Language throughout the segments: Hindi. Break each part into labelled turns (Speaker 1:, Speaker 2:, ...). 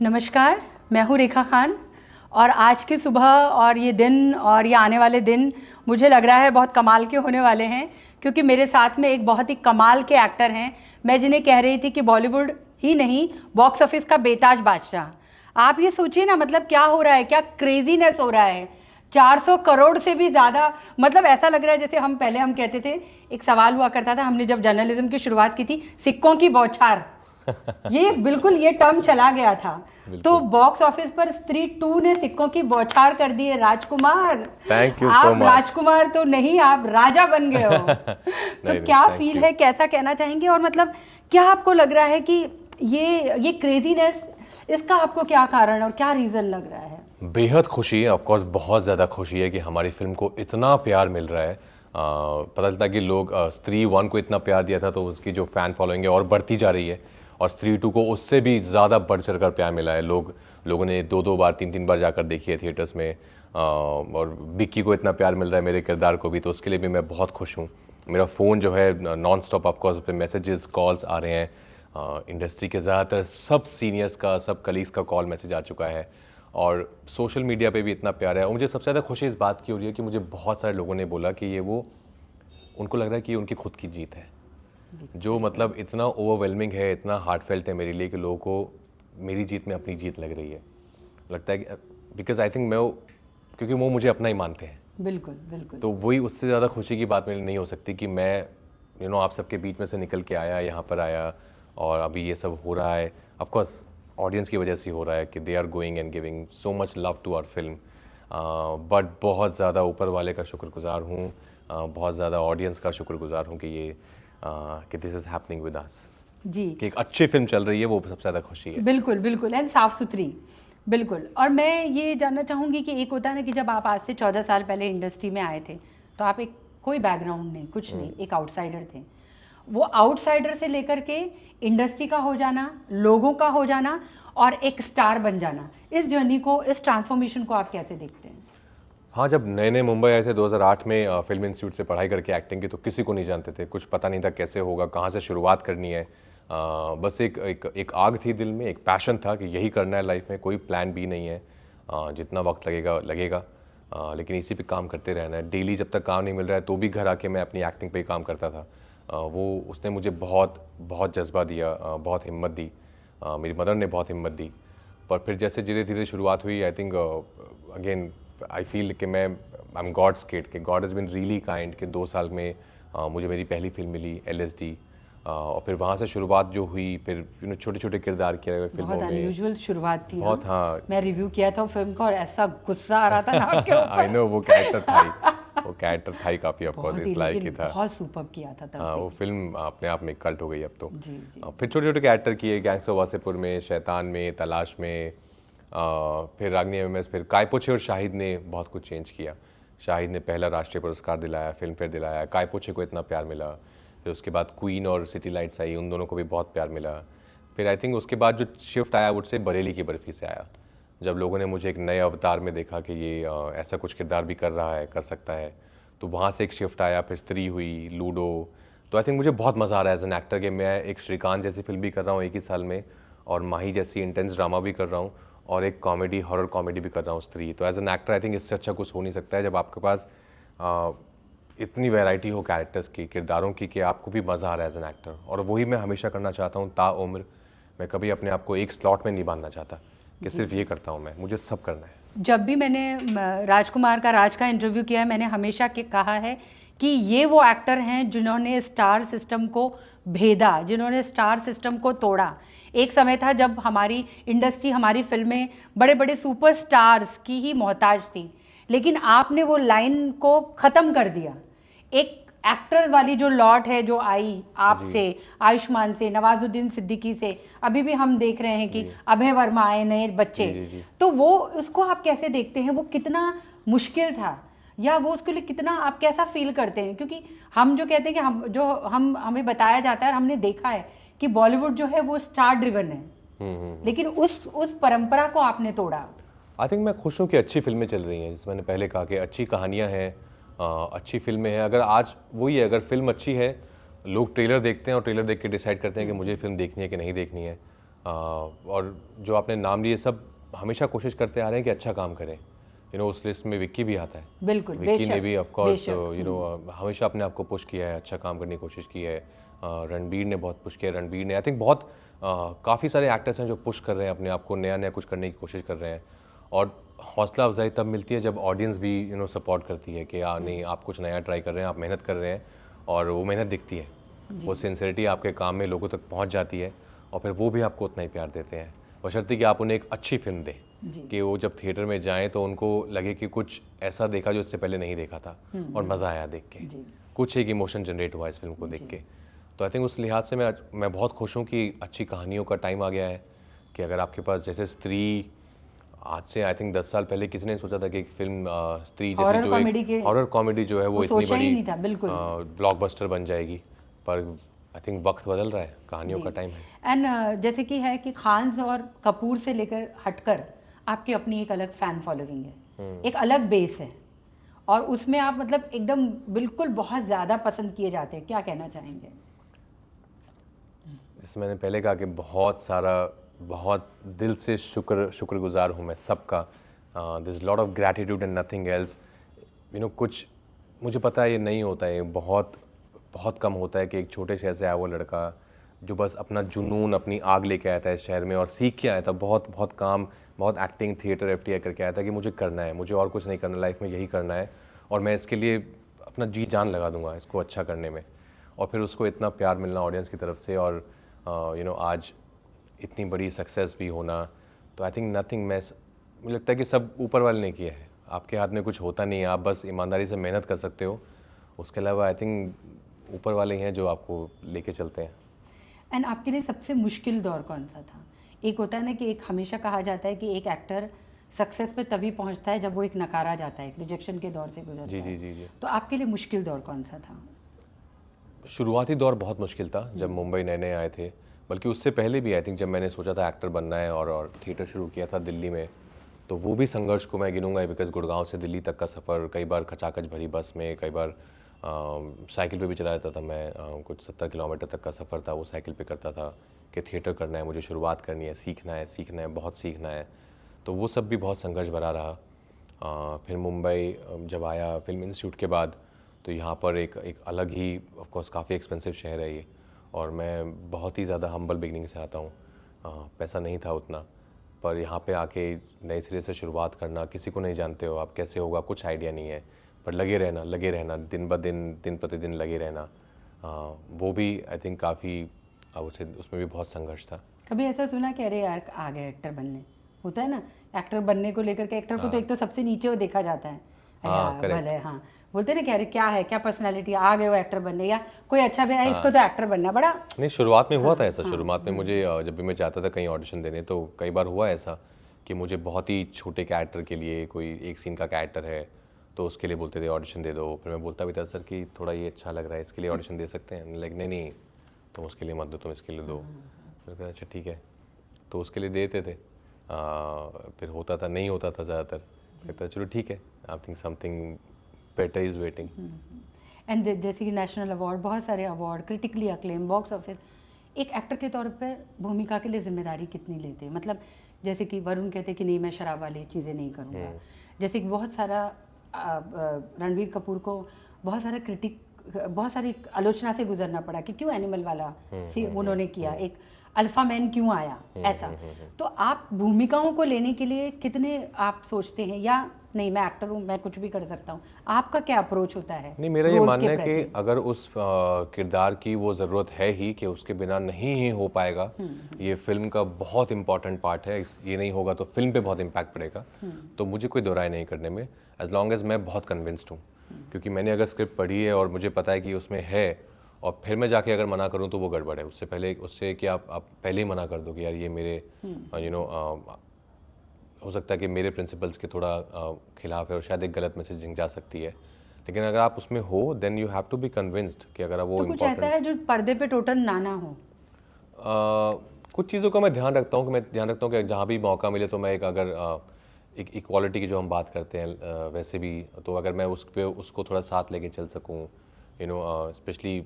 Speaker 1: नमस्कार, मैं हूँ रेखा खान और आज की सुबह और ये दिन और ये आने वाले दिन मुझे लग रहा है बहुत कमाल के होने वाले हैं, क्योंकि मेरे साथ में एक बहुत ही कमाल के एक्टर हैं। मैं जिन्हें कह रही थी कि बॉलीवुड ही नहीं, बॉक्स ऑफिस का बेताज बादशाह। आप ये सोचिए ना, मतलब क्या हो रहा है, क्या क्रेजीनेस हो रहा है। 400 करोड़ से भी ज़्यादा, मतलब ऐसा लग रहा है जैसे हम कहते थे, एक सवाल हुआ करता था, हमने जब जर्नलिज्म की शुरुआत की थी, सिक्कों की बौछार। ये बिल्कुल ये टर्म चला गया था। तो बॉक्स ऑफिस पर स्त्री 2 ने सिक्कों की बौछार कर दी है। राजकुमार,
Speaker 2: थैंक यू
Speaker 1: आप
Speaker 2: सो मच।
Speaker 1: राजकुमार तो नहीं, आप राजा बन गए हो। तो क्या फील है, कैसा कहना चाहेंगे, और मतलब क्या आपको लग रहा है कि ये क्रेजीनेस, इसका आपको क्या कारण और क्या रीजन लग रहा है?
Speaker 2: बेहद खुशी है, ऑफ कोर्स बहुत ज़्यादा खुशी है कि हमारी फिल्म को इतना प्यार मिल रहा है। पता चलता कि लोग स्त्री 1 को इतना प्यार दिया था, तो उसकी जो फैन फॉलोइंग है और बढ़ती जा रही है, और स्त्री 2 को उससे भी ज़्यादा बढ़ चढ़ कर प्यार मिला है। लोगों ने 2-2 बार 3-3 बार जाकर देखी है थिएटर्स में, और बिक्की को इतना प्यार मिल रहा है मेरे किरदार को भी, तो उसके लिए भी मैं बहुत खुश हूँ। मेरा फ़ोन जो है नॉन स्टॉप ऑफकोर्स उस पर मैसेजेस कॉल्स आ रहे हैं। इंडस्ट्री के ज़्यादातर सब सीनियर्स का, सब कलीग्स का कॉल मैसेज आ चुका है, और सोशल मीडिया पे भी इतना प्यार है। और मुझे सबसे ज़्यादा खुशी इस बात की हो रही है कि मुझे बहुत सारे लोगों ने बोला कि ये वो उनको लग रहा है कि ये उनकी खुद की जीत है, जो मतलब इतना ओवरवेलमिंग है, इतना हार्टफेल्ट है मेरे लिए कि लोगों को मेरी जीत में अपनी जीत लग रही है। लगता है कि बिकॉज आई थिंक क्योंकि वो मुझे अपना ही मानते हैं।
Speaker 1: बिल्कुल बिल्कुल।
Speaker 2: तो वही, उससे ज़्यादा खुशी की बात मेरे लिए नहीं हो सकती कि मैं आप सबके बीच में से निकल के आया, यहाँ पर आया, और अभी ये सब हो रहा है। ऑफकोर्स ऑडियंस की वजह से हो रहा है कि they are going and giving so much love to our film. But बहुत ज़्यादा ऊपर वाले का शुक्रगुजार हूँ, बहुत ज़्यादा ऑडियंस का शुक्रगुजार हूँ कि this is happening with us
Speaker 1: जी,
Speaker 2: कि एक अच्छी फिल्म चल रही है, वो सबसे ज़्यादा खुशी है।
Speaker 1: बिल्कुल बिल्कुल, एंड साफ सुथरी, बिल्कुल। और मैं ये जानना चाहूँगी कि एक होता है ना कि जब आप आज से 14 साल पहले इंडस्ट्री में आए थे, तो आप एक कोई बैकग्राउंड नहीं, कुछ नहीं, एक आउटसाइडर थे। वो आउटसाइडर से लेकर के इंडस्ट्री का हो जाना, लोगों का हो जाना, और एक स्टार बन जाना, इस जर्नी को, इस ट्रांसफॉर्मेशन को आप कैसे देखते हैं?
Speaker 2: हाँ, जब नए नए मुंबई आए थे 2008 में, फिल्म इंस्टीट्यूट से पढ़ाई करके एक्टिंग की, तो किसी को नहीं जानते थे, कुछ पता नहीं था कैसे होगा, कहाँ से शुरुआत करनी है। बस एक आग थी दिल में, एक पैशन था कि यही करना है लाइफ में, कोई प्लान भी नहीं है। जितना वक्त लगेगा लगेगा, लेकिन इसी पे काम करते रहना है। डेली जब तक काम नहीं मिल रहा है तो भी घर आके मैं अपनी एक्टिंग पे ही काम करता था। वो उसने मुझे बहुत बहुत जज्बा दिया, बहुत हिम्मत दी। मेरी मदर ने बहुत हिम्मत दी। पर फिर जैसे धीरे धीरे शुरुआत हुई, I think again I feel कि आई एम गॉड्स किड, कि God has been really kind कि 2 साल में मुझे मेरी पहली फिल्म मिली LSD। और फिर वहाँ से शुरुआत जो हुई, फिर छोटे छोटे किरदार किए गए फिल्मों में।
Speaker 1: बहुत अनयूजुअल शुरुआत थी।
Speaker 2: बहुत, हाँ।
Speaker 1: मैं रिव्यू किया था फिल्म का और ऐसा गुस्सा आ रहा था ना आपके ऊपर।
Speaker 2: आई नो, वो कैरेक्टर था ही काफ़ी, ऑफकोर्स इस लायक ही था।
Speaker 1: बहुत सुपर्ब किया था तब।
Speaker 2: हाँ, वो फिल्म अपने आप में कल्ट हो गई अब तो।
Speaker 1: जी जी।
Speaker 2: फिर छोटे छोटे कैरेक्टर किए, गैंग्स ऑफ वासेपुर में, शैतान में, तलाश में, फिर रागनी MMS, फिर काय पोछे और शाहिद ने बहुत कुछ चेंज किया। शाहिद ने पहला राष्ट्रीय पुरस्कार दिलाया, फिल्म फेयर दिलाया, काय पोछे को इतना प्यार मिला। फिर उसके बाद क्वीन और सिटी लाइट्स आई, उन दोनों को भी बहुत प्यार मिला। फिर आई थिंक उसके बाद जो शिफ्ट आया, उससे बरेली की बर्फ़ी से आया, जब लोगों ने मुझे एक नए अवतार में देखा कि ये ऐसा कुछ किरदार भी कर रहा है, कर सकता है, तो वहाँ से एक शिफ्ट आया। फिर स्त्री हुई, लूडो। तो आई थिंक मुझे बहुत मज़ा आ रहा है एज एन एक्टर कि मैं एक श्रीकांत जैसी फिल्म भी कर रहा हूँ एक ही साल में, और माही जैसी इंटेंस ड्रामा भी कर रहा हूँ, और एक कॉमेडी, हॉरर कॉमेडी भी कर रहा हूँ, स्त्री। तो as an actor I think इससे अच्छा कुछ हो नहीं सकता है, जब आपके पास इतनी वैरायटी हो कैरेक्टर्स की, किरदारों की, कि आपको भी मज़ा आ रहा है एज एन एक्टर। और वही मैं हमेशा करना चाहता हूँ ताउम्र। मैं कभी अपने आप को एक स्लॉट में नहीं बांधना चाहता कि सिर्फ ये करता हूँ मैं, मुझे सब करना है।
Speaker 1: जब भी मैंने राजकुमार का राज का इंटरव्यू किया है, मैंने हमेशा कहा है कि ये वो एक्टर हैं जिन्होंने स्टार सिस्टम को भेदा, जिन्होंने स्टार सिस्टम को तोड़ा। एक समय था जब हमारी इंडस्ट्री, हमारी फिल्में बड़े बड़े सुपरस्टार्स की ही मोहताज थी, लेकिन आपने वो लाइन को ख़त्म कर दिया। एक एक्टर वाली जो लॉट है जो आई आपसे, आयुष्मान से, नवाजुद्दीन सिद्दीकी से, अभी भी हम देख रहे हैं कि अभय वर्मा आए, नए बच्चे। तो वो, उसको आप कैसे देखते हैं? वो कितना मुश्किल था, या वो उसके लिए कितना, आप कैसा फील करते हैं? क्योंकि हम जो कहते हैं कि हमें बताया जाता है और हमने देखा है कि बॉलीवुड जो है वो स्टार ड्रिवन है, लेकिन उस परंपरा को आपने तोड़ा।
Speaker 2: आई थिंक मैं खुश हूँ कि अच्छी फिल्में चल रही हैं, जैसे मैंने पहले कहा कि अच्छी कहानियाँ हैं, अच्छी फिल्में हैं। अगर आज वही है, अगर फिल्म अच्छी है, लोग ट्रेलर देखते हैं और ट्रेलर देख के डिसाइड करते हैं कि मुझे फिल्म देखनी है कि नहीं देखनी है। और जो आपने नाम लिए सब हमेशा कोशिश करते आ रहे हैं कि अच्छा काम करें। उस लिस्ट में विक्की भी आता है।
Speaker 1: बिल्कुल,
Speaker 2: विक्की ने
Speaker 1: बेशक,
Speaker 2: भी ऑफ कोर्स
Speaker 1: बेशक।
Speaker 2: हमेशा अपने आप को पुश किया है, अच्छा काम करने की कोशिश की है। रणबीर ने बहुत पुश किया है। रणबीर ने आई थिंक बहुत काफ़ी सारे एक्टर्स हैं जो पुश कर रहे हैं अपने आप को, नया नया कुछ करने की कोशिश कर रहे हैं। और हौसला अफजाई तब मिलती है जब ऑडियंस भी सपोर्ट करती है कि नहीं, आप कुछ नया ट्राई कर रहे हैं, आप मेहनत कर रहे हैं और वो मेहनत दिखती है, वो सिंसियरिटी आपके काम में लोगों तक पहुंच जाती है और फिर वो भी आपको उतना ही प्यार देते हैं, बशर्ते कि आप उन्हें एक अच्छी फिल्म दें कि वो जब थिएटर में जाएं तो उनको लगे कि कुछ ऐसा देखा जो इससे पहले नहीं देखा था और मज़ा आया देख के, कुछ एक इमोशन जनरेट हुआ इस फिल्म को देख के। तो आई थिंक उस लिहाज से मैं बहुत खुश हूँ कि अच्छी कहानियों का टाइम आ गया है। कि अगर आपके पास जैसे स्त्री, आज से आई थिंक 10 साल पहले किसी ने सोचा था कि एक फिल्म स्त्री जैसी जो एक हॉरर कॉमेडी जो है वो इतनी बड़ी ब्लॉकबस्टर बन जाएगी, पर आई थिंक वक्त बदल रहा है, कहानियों का टाइम है।
Speaker 1: एंड जैसे कि है कि खान और कपूर से लेकर हटकर आपकी अपनी एक अलग फैन फॉलोइंग है, एक अलग बेस है और उसमें आप मतलब एकदम बिल्कुल बहुत ज़्यादा पसंद किए जाते हैं, क्या कहना चाहेंगे?
Speaker 2: जैसे मैंने पहले कहा कि बहुत दिल से शुक्रगुजार हूँ मैं सबका। This lot of gratitude and nothing else. कुछ मुझे पता है ये नहीं होता है, बहुत कम होता है कि एक छोटे शहर से आया वो लड़का जो बस अपना जुनून, अपनी आग लेके आया था इस शहर में और सीख के आया था, बहुत काम, बहुत एक्टिंग, थिएटर, FTI करके आया था कि मुझे करना है, मुझे और कुछ नहीं करना लाइफ में, यही करना है और मैं इसके लिए अपना जी जान लगा दूंगा इसको अच्छा करने में। और फिर उसको इतना प्यार मिलना ऑडियंस की तरफ से और आज इतनी बड़ी सक्सेस भी होना, तो आई थिंक नथिंग, मुझे लगता है कि सब ऊपर वाले ने किया है, आपके हाथ में कुछ होता नहीं है, आप बस ईमानदारी से मेहनत कर सकते हो, उसके अलावा आई थिंक ऊपर वाले हैं जो आपको लेके चलते हैं।
Speaker 1: एंड आपके लिए सबसे मुश्किल दौर कौन सा था? एक होता है ना कि एक हमेशा कहा जाता है कि एक एक्टर सक्सेस पे तभी पहुंचता है जब वो एक नकारा जाता है, एक रिजेक्शन के दौर से गुजरता है। जी। तो आपके लिए मुश्किल दौर कौन सा था?
Speaker 2: शुरुआती दौर बहुत मुश्किल था जब मुंबई नए नए आए थे, बल्कि उससे पहले भी आई थिंक जब मैंने सोचा था एक्टर बनना है और थिएटर शुरू किया था दिल्ली में, तो वो भी संघर्ष को मैं गिनूंगा बिकॉज गुड़गांव से दिल्ली तक का सफ़र, कई बार खचाखच भरी बस में, कई बार साइकिल पे भी चला जाता था मैं, कुछ 70 किलोमीटर तक का सफ़र था वो साइकिल पे करता था कि थिएटर करना है, मुझे शुरुआत करनी है, सीखना है, बहुत सीखना है। तो वो सब भी बहुत संघर्ष भरा रहा। फिर मुंबई जब आया फिल्म इंस्टीट्यूट के बाद, तो यहाँ पर एक अलग ही, ऑफ कोर्स काफ़ी एक्सपेंसिव शहर है ये, और मैं बहुत ही ज़्यादा हम्बल बिगनिंग से आता हूँ, पैसा नहीं था उतना, पर यहाँ पे आके नए सिरे से शुरुआत करना, किसी को नहीं जानते हो आप, कैसे होगा कुछ आइडिया नहीं है, पर लगे रहना दिन ब दिन प्रतिदिन लगे रहना, वो भी आई थिंक काफ़ी, उसमें भी बहुत संघर्ष था।
Speaker 1: कभी ऐसा सुना कि अरे यार आ गए एक्टर बनने, होता है ना एक्टर बनने को लेकर के, एक्टर को तो एक तो सबसे नीचे वो देखा जाता है, भले बोलते हैं ना कि अरे क्या है, क्या पर्सनालिटी, आ गए वो एक्टर बनने, या कोई अच्छा भी है इसको तो एक्टर बनना बड़ा
Speaker 2: नहीं। शुरुआत में हुआ था ऐसा, शुरुआत में मुझे जब भी मैं चाहता था कहीं ऑडिशन देने, तो कई बार हुआ ऐसा कि मुझे बहुत ही छोटे कैरेक्टर के लिए, कोई एक सीन का कैरेक्टर है तो उसके लिए बोलते थे ऑडिशन दे दो, फिर मैं बोलता भी था सर कि थोड़ा ये अच्छा लग रहा है, इसके लिए ऑडिशन दे सकते हैं, लेकिन नहीं तुम उसके लिए मत दो, तुम इसके लिए दो। फिर कहता अच्छा ठीक है, तो उसके लिए देते थे, फिर होता था, नहीं होता था ज़्यादातर, कहता चलो ठीक है, I think something better is waiting.
Speaker 1: And जैसे कि नेशनल अवार्ड, बहुत सारे award, critically acclaim, box office, एक एक्टर के तौर पर भूमिका के लिए जिम्मेदारी कितनी लेते हैं? मतलब जैसे कि वरुण कहते कि नहीं मैं शराब वाली चीज़ें नहीं करूँगा, जैसे कि बहुत सारा रणबीर कपूर को बहुत सारी आलोचना से गुजरना पड़ा कि क्यों एनिमल वाला उन्होंने किया, एक अल्फा मैन क्यों आया, ऐसा। तो आप भूमिकाओं को लेने के लिए कितने आप सोचते हैं, या नहीं मैं एक्टर हूँ मैं कुछ भी कर सकता हूँ, आपका क्या अप्रोच होता है?
Speaker 2: नहीं, मेरा ये मानना है कि अगर उस किरदार की वो ज़रूरत है ही कि उसके बिना नहीं ही हो पाएगा, ये फिल्म का बहुत इंपॉर्टेंट पार्ट है, ये नहीं होगा तो फिल्म पे बहुत इम्पैक्ट पड़ेगा, तो मुझे कोई दो राय नहीं करने में, एज लॉन्ग एज मैं बहुत कन्विंस्ड हूँ, क्योंकि मैंने अगर स्क्रिप्ट पढ़ी है और मुझे पता है कि उसमें है, और फिर मैं जाके अगर मना करूँ तो वो गड़बड़ है। उससे कि आप पहले ही मना कर दो कि यार ये मेरे हो सकता है कि मेरे प्रिंसिपल्स के थोड़ा खिलाफ है और शायद एक गलत मैसेजिंग जा सकती है, लेकिन अगर आप उसमें हो then you have to be convinced कि अगर वो
Speaker 1: तो कुछ ऐसा है जो पर्दे पे टोटल ना हो।
Speaker 2: कुछ चीज़ों का मैं ध्यान रखता हूँ कि जहाँ भी मौका मिले तो मैं एक इक्वालिटी की जो हम बात करते हैं वैसे भी, तो अगर मैं उसको थोड़ा साथ लेके चल सकूँ, specially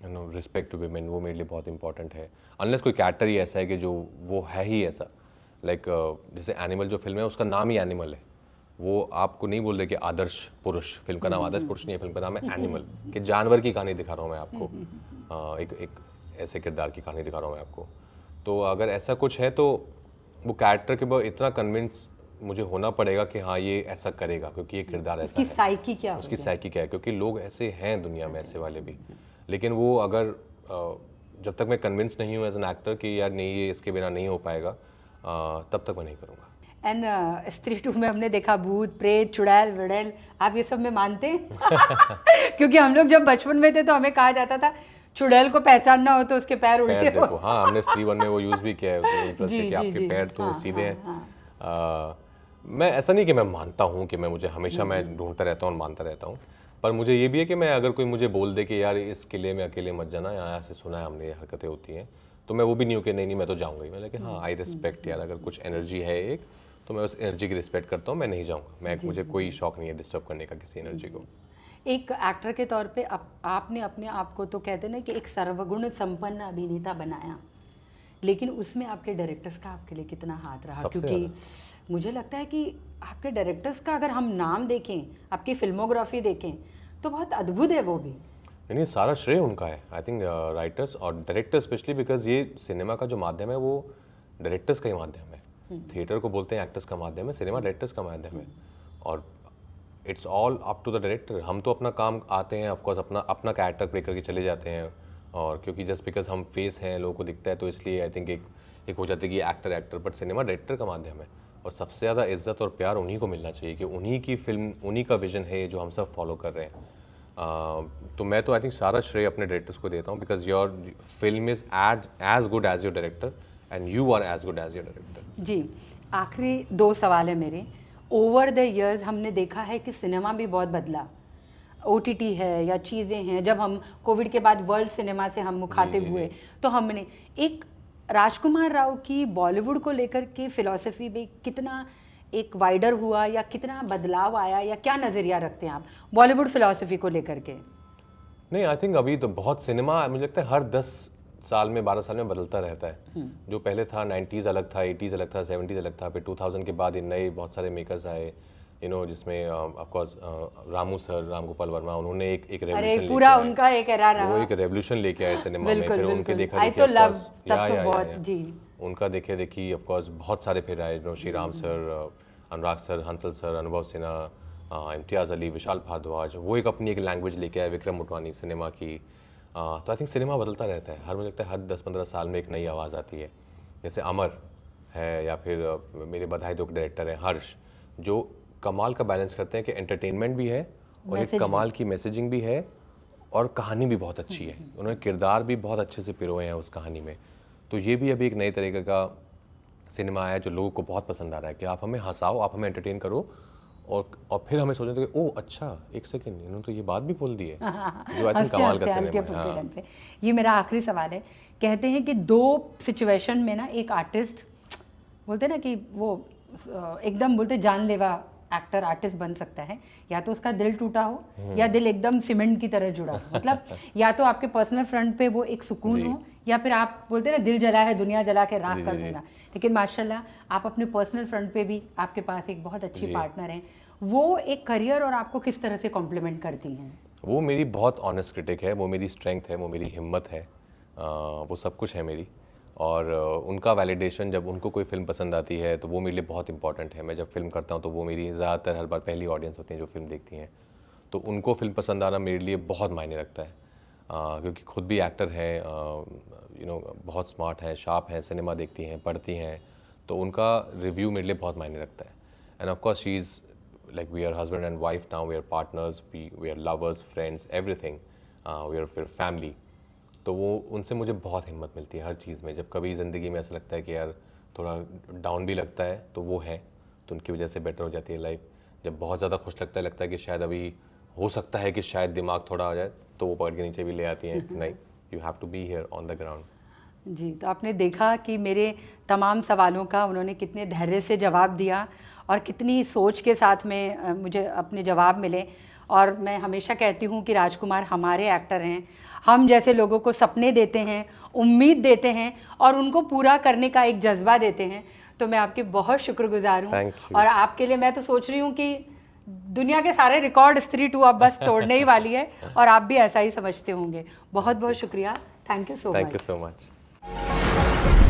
Speaker 2: you know respect to women, वो मेरे लिए बहुत इंपॉर्टेंट है। अनलेस कोई कैरेक्टर ही ऐसा है कि जो वो है ही ऐसा, लाइक जैसे एनिमल जो फिल्म है उसका नाम ही एनिमल है, वो आपको नहीं बोल रहे कि आदर्श पुरुष, फिल्म का नाम आदर्श पुरुष नहीं है, फिल्म का नाम है एनिमल, कि जानवर की कहानी दिखा रहा हूँ मैं आपको, एक ऐसे किरदार की कहानी दिखा रहा हूँ मैं आपको। तो अगर ऐसा कुछ है तो वो कैरेक्टर के बाद इतना कन्विंस मुझे होना पड़ेगा कि हाँ ये ऐसा करेगा, क्योंकि ये किरदार ऐसा
Speaker 1: उसकी
Speaker 2: है,
Speaker 1: साइकी क्या
Speaker 2: उसकी
Speaker 1: होगी?
Speaker 2: साइकी क्या है, क्योंकि लोग ऐसे हैं दुनिया में, ऐसे वाले भी। लेकिन वो अगर जब तक मैं कन्विंस नहीं हूँ एज एन एक्टर कि यार नहीं ये इसके बिना नहीं हो पाएगा, तब तक मैं नहीं करूँगा।
Speaker 1: एंड स्त्री 2 में हमने देखा भूत प्रेत चुड़ैल विड़ैल, आप ये सब में मानते हैं? क्योंकि हम लोग जब बचपन में थे तो हमें कहा जाता था चुड़ैल को पहचानना हो तो उसके पैर उल्टे
Speaker 2: पैर
Speaker 1: हो।
Speaker 2: देखो, हाँ हमने स्त्री 1 में वो यूज भी किया है इंटरेस्ट
Speaker 1: जी,
Speaker 2: कि
Speaker 1: जी,
Speaker 2: आपके
Speaker 1: जी।
Speaker 2: पैर तो
Speaker 1: हाँ,
Speaker 2: सीधे
Speaker 1: हाँ,
Speaker 2: हैं। मैं ऐसा नहीं कि मैं मानता हूँ कि मैं मुझे हमेशा मैं ढूंढता रहता हूँ और मानता रहता हूँ, पर मुझे ये भी है कि मैं अगर कोई मुझे बोल दे कि यार इस किले में अकेले मत जाना, यहाँ से सुना है हमने ये हरकतें होती हैं, तो मैं वो भी नहीं हूँ कि नहीं नहीं मैं तो जाऊँगा ही। मैं लेकिन हाँ आई रिस्पेक्ट, यार अगर कुछ एनर्जी है एक तो मैं उस एनर्जी की रिस्पेक्ट करता हूँ, मैं नहीं जाऊँगा। मैं मुझे कोई शौक नहीं है डिस्टर्ब करने का किसी एनर्जी को।
Speaker 1: एक एक्टर के तौर पे आपने अपने आप को तो कहते ना कि एक सर्वगुण संपन्न अभिनेता बनाया, लेकिन उसमें आपके डायरेक्टर्स का आपके लिए कितना हाथ रहा?
Speaker 2: सबसे
Speaker 1: क्योंकि मुझे लगता है कि आपके डायरेक्टर्स का अगर हम नाम देखें, आपकी फिल्मोग्राफी देखें तो बहुत अद्भुत है वो भी।
Speaker 2: नहीं सारा श्रेय उनका है, आई थिंक राइटर्स और डायरेक्टर स्पेशली, बिकॉज ये सिनेमा का जो माध्यम है वो डायरेक्टर्स का ही माध्यम है। थिएटर को बोलते हैं एक्टर्स का माध्यम है, सिनेमा डायरेक्टर्स का माध्यम है, और it's all up to the director. हम तो अपना काम आते हैं ऑफकोर्स, अपना कैरेक्टर प्ले करके चले जाते हैं, और क्योंकि जस्ट बिकॉज हम फेस हैं, लोगों को दिखता है, तो इसलिए आई थिंक एक हो जाती है कि एक्टर, बट सिनेमा डायरेक्टर का माध्यम है, और सबसे ज़्यादा इज्जत और प्यार उन्हीं को मिलना चाहिए कि उन्हीं की फिल्म, उन्हीं का विजन है जो हम सब फॉलो कर रहे हैं। तो मैं तो आई थिंक सारा श्रेय अपने डायरेक्टर्स को देता हूँ, because your film is as good as your director and you are as good as your director.
Speaker 1: जी, आखिरी 2 सवाल है मेरे। ओवर द इयर्स हमने देखा है कि सिनेमा भी बहुत बदला, OTT है या चीज़ें हैं, जब हम कोविड के बाद वर्ल्ड सिनेमा से हम मुखातिब हुए तो हमने एक राजकुमार राव की बॉलीवुड को लेकर के फिलॉसफी में कितना एक वाइडर हुआ या कितना बदलाव आया, या क्या नज़रिया रखते हैं आप बॉलीवुड फिलॉसफी को लेकर के?
Speaker 2: नहीं आई थिंक अभी तो बहुत सिनेमा मुझे लगता है हर 10 साल में 12 साल में बदलता रहता है। जो पहले था 90s अलग था, 80s अलग था, 70s अलग था, फिर 2000 के बाद इन नए बहुत सारे मेकर्स आए, यू नो, जिसमें of course Ramu sir, Ram Gopal Verma, उन्होंने एक रेवोल्यूशन
Speaker 1: पूरा उनका एक एरा रहा,
Speaker 2: वो एक रेवोल्यूशन लेके आए सिनेमा में।
Speaker 1: बिल्कुल
Speaker 2: फिर उनके
Speaker 1: बिल्कुल।
Speaker 2: देखा
Speaker 1: आई
Speaker 2: देखी
Speaker 1: तो
Speaker 2: of
Speaker 1: लव
Speaker 2: course,
Speaker 1: तब तो
Speaker 2: या,
Speaker 1: बहुत जी
Speaker 2: उनका देखे देखी ऑफ कोर्स बहुत सारे फिर आए, जो श्री राम सर, अनुराग सर, हंसल सर, अनुभव सिन्हा, इम्तियाज़ अली, विशाल भारद्वाज, वो एक अपनी एक लैंग्वेज लेके आए, विक्रम मोटवानी सिनेमा की। तो आई थिंक सिनेमा बदलता रहता है, मुझे लगता है हर 10-15 साल में एक नई आवाज़ आती है। जैसे अमर है, या फिर मेरे बधाई दो डायरेक्टर हैं हर्ष, जो कमाल का बैलेंस करते हैं कि एंटरटेनमेंट भी है और एक कमाल की मैसेजिंग भी है, और कहानी भी बहुत अच्छी है। उन्होंने किरदार भी बहुत अच्छे से पिरोए हैं उस कहानी में। तो ये भी अभी एक नए तरीके का सिनेमा आया जो लोगों को बहुत पसंद आ रहा है कि आप हमें हंसाओ, आप हमें एंटरटेन करो, और फिर हमें सोचने थे कि ओह अच्छा एक सेकंड, इन्होंने तो ये बात भी बोल दी है, जो आई थिंक कमाल का सिनेमा है।
Speaker 1: ढंग से। ये मेरा आखिरी सवाल है। कहते हैं कि 2 सिचुएशन में ना एक आर्टिस्ट बोलते ना कि वो एकदम बोलते जानलेवा एक्टर आर्टिस्ट बन सकता है, या तो उसका दिल टूटा हो या दिल एकदम सीमेंट की तरह जुड़ा हो, मतलब या तो आपके पर्सनल फ्रंट पे वो एक सुकून हो, या फिर आप बोलते हैं ना दिल जला है दुनिया जला के राख कर दूंगा। लेकिन माशाल्लाह आप अपने पर्सनल फ्रंट पे भी आपके पास एक बहुत अच्छी पार्टनर है, वो एक करियर और आपको किस तरह से कॉम्प्लीमेंट करती हैं?
Speaker 2: वो मेरी बहुत ऑनेस्ट क्रिटिक है, वो मेरी स्ट्रेंथ है, वो मेरी हिम्मत है, वो सब कुछ है मेरी। और उनका वैलिडेशन, जब उनको कोई फिल्म पसंद आती है तो वो मेरे लिए बहुत इंपॉर्टेंट है। मैं जब फिल्म करता हूँ तो वो मेरी ज़्यादातर हर बार पहली ऑडियंस होती है जो फिल्म देखती हैं, तो उनको फिल्म पसंद आना मेरे लिए बहुत मायने रखता है, क्योंकि खुद भी एक्टर हैं, यू नो, बहुत स्मार्ट हैं, शार्प हैं, सिनेमा देखती हैं, पढ़ती हैं, तो उनका रिव्यू मेरे लिए बहुत मायने रखता है। End of course she is like we are husband and wife now, we are partners, we are lovers, friends, everything, we are family। तो वो उनसे मुझे बहुत हिम्मत मिलती है हर चीज़ में। जब कभी ज़िंदगी में ऐसा लगता है कि यार थोड़ा डाउन भी लगता है तो वो है, तो उनकी वजह से बेटर हो जाती है लाइफ। जब बहुत ज़्यादा खुश लगता है कि शायद अभी हो सकता है कि शायद दिमाग थोड़ा आ जाए, तो वो पकड़ के नीचे भी ले आती हैं, नहीं, you have to be here on the ground.
Speaker 1: जी, तो आपने देखा कि मेरे तमाम सवालों का उन्होंने कितने धैर्य से जवाब दिया और कितनी सोच के साथ में मुझे अपने जवाब मिले। और मैं हमेशा कहती हूँ कि राजकुमार हमारे एक्टर हैं, हम जैसे लोगों को सपने देते हैं, उम्मीद देते हैं और उनको पूरा करने का एक जज्बा देते हैं। तो मैं आपकी बहुत शुक्रगुजार हूँ।
Speaker 2: Thank you.
Speaker 1: और आपके लिए मैं तो सोच रही हूँ कि दुनिया के सारे रिकॉर्ड स्त्री 2 अब बस तोड़ने ही वाली है और आप भी ऐसा ही समझते होंगे। बहुत बहुत शुक्रिया। Thank you so much.
Speaker 2: Thank you so much.